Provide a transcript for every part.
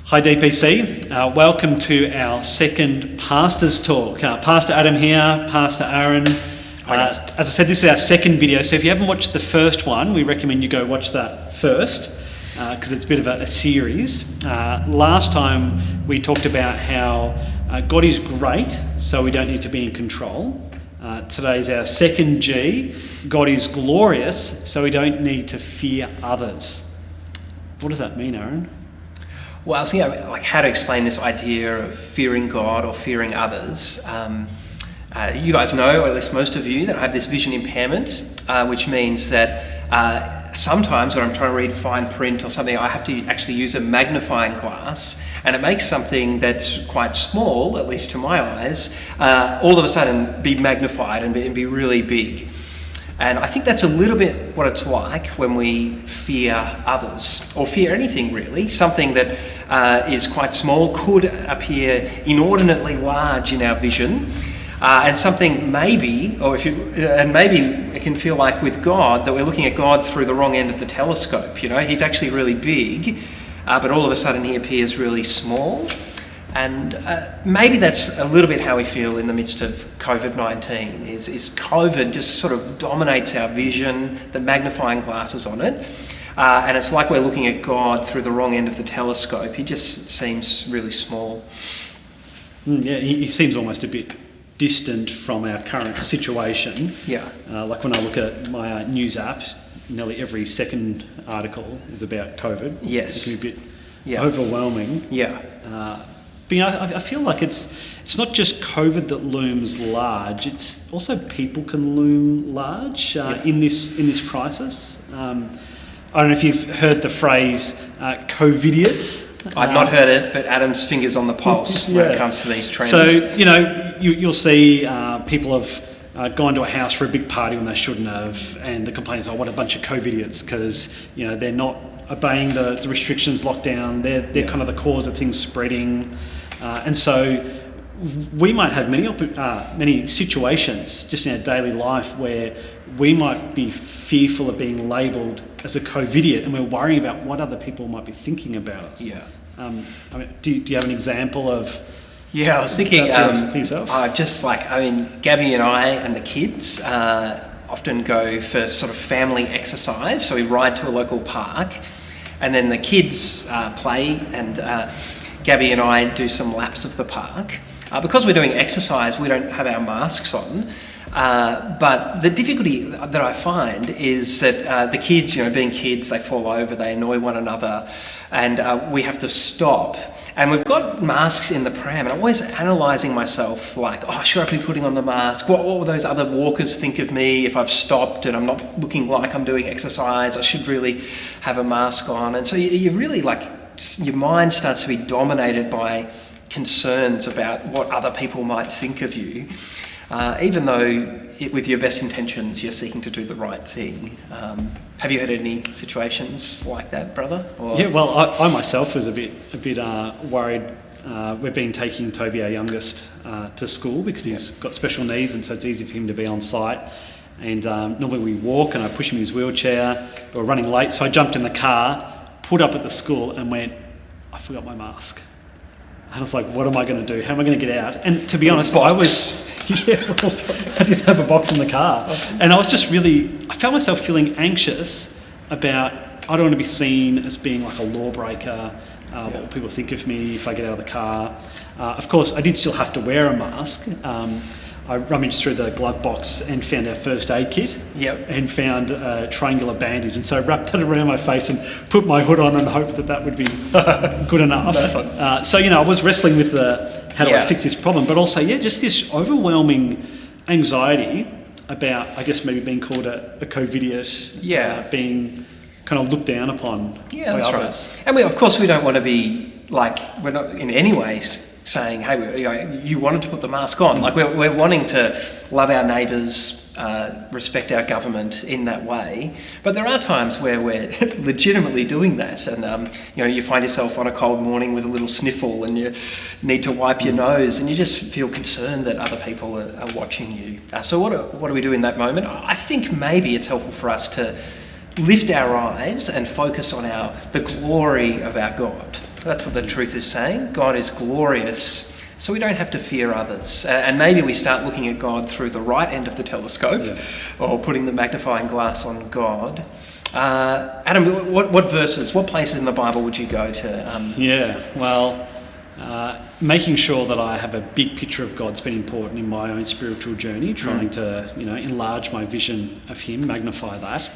Hi DPC, welcome to our second Pastor's Talk. Pastor Adam here, Pastor Aaron. As I said, this is our second video, so if you haven't watched the first one, we recommend you go watch that first, because it's a bit of a series. Last time we talked about how God is great, so we don't need to be in control. Today's our second G, God is glorious, so we don't need to fear others. What does that mean, Aaron? Well, I was thinking like how to explain this idea of fearing God or fearing others. You guys know, or at least most of you, that I have this vision impairment, which means that sometimes when I'm trying to read fine print or something, I have to actually use a magnifying glass, and it makes something that's quite small, at least to my eyes, all of a sudden be magnified and be really big. And I think that's a little bit what it's like when we fear others, or fear anything really. Something that is quite small could appear inordinately large in our vision, and something maybe it can feel like with God that we're looking at God through the wrong end of the telescope. You know, He's actually really big, but all of a sudden He appears really small. And maybe that's a little bit how we feel in the midst of COVID-19, is COVID just sort of dominates our vision, the magnifying glasses on it, and it's like we're looking at God through the wrong end of the telescope. He just seems really small. Yeah, he seems almost a bit distant from our current situation. Yeah. Like when I look at my news app, nearly every second article is about COVID. Yes. It can be a bit overwhelming. Yeah. But I feel like it's not just COVID that looms large. It's also people can loom large in this crisis. I don't know if you've heard the phrase "COVIDiots." I've not heard it, but Adam's finger's on the pulse when it comes to these trends. So you'll see people have gone to a house for a big party when they shouldn't have, and the complaint is, "Oh, what a bunch of COVIDiots," because they're not obeying the restrictions, lockdown. They're kind of the cause of things spreading. And so we might have many situations just in our daily life where we might be fearful of being labelled as a COVIDiot, and we're worrying about what other people might be thinking about us. Yeah. Do you have an example of? Yeah, I was thinking, for yourself? Gabby and I and the kids often go for sort of family exercise. So we ride to a local park, and then the kids play, and Gabby and I do some laps of the park. Because we're doing exercise, we don't have our masks on. But the difficulty that I find is that the kids, being kids, they fall over, they annoy one another, and we have to stop. And we've got masks in the pram, and I'm always analysing myself like, should I be putting on the mask? What will those other walkers think of me if I've stopped and I'm not looking like I'm doing exercise? I should really have a mask on. And so you really your mind starts to be dominated by concerns about what other people might think of you, even though with your best intentions you're seeking to do the right thing. Have you had any situations like that, brother? Or? Yeah, well, I myself was a bit worried. We've been taking Toby, our youngest, to school because he's got special needs, and so it's easy for him to be on site. And normally we walk, and I push him in his wheelchair. We're running late, so I jumped in the car, pulled up at the school, and went, I forgot my mask. And I was like, what am I going to do? How am I going to get out? And to be honest, I did have a box in the car. And I was just I found myself feeling anxious about, I don't want to be seen as being like a lawbreaker. What will people think of me if I get out of the car? Of course, I did still have to wear a mask. I rummaged through the glove box and found our first aid kit. Yep. And found a triangular bandage, and so I wrapped that around my face and put my hood on and hoped that would be good enough. So I was wrestling with how do I fix this problem, but also just this overwhelming anxiety about, I guess, maybe being called a COVIDiot, being kind of looked down upon by others. Right. And of course we don't want to be like, we're not in any ways saying, hey, you wanted to put the mask on. Like we're wanting to love our neighbours, respect our government in that way. But there are times where we're legitimately doing that, and you find yourself on a cold morning with a little sniffle, and you need to wipe your nose, and you just feel concerned that other people are watching you. So what do we do in that moment? I think maybe it's helpful for us to lift our eyes and focus on the glory of our God. That's what the truth is saying. God is glorious, so we don't have to fear others. And maybe we start looking at God through the right end of the telescope, or putting the magnifying glass on God. Adam, what verses, what places in the Bible would you go to? Making sure that I have a big picture of God's been important in my own spiritual journey, trying to enlarge my vision of Him, magnify that.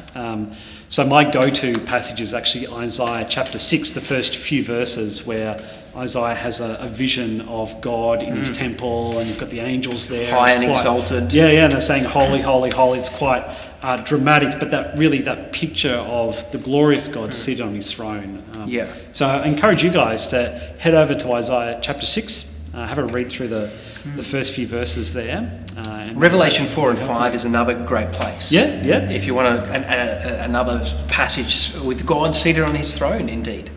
So my go-to passage is actually Isaiah chapter 6, the first few verses, where Isaiah has a vision of God in His temple, and you've got the angels there. High and exalted. Yeah, and they're saying, holy, holy, holy. It's quite dramatic, but that picture of the glorious God seated on His throne. So I encourage you guys to head over to Isaiah chapter 6, have a read through the first few verses there. And Revelation 4 and 5 is another great place. Yeah. If you want another passage with God seated on His throne, indeed.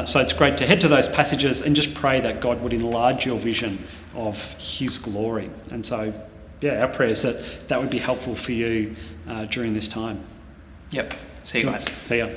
So it's great to head to those passages and just pray that God would enlarge your vision of His glory. And so, our prayer is that would be helpful for you during this time. Yep. See you guys. See ya.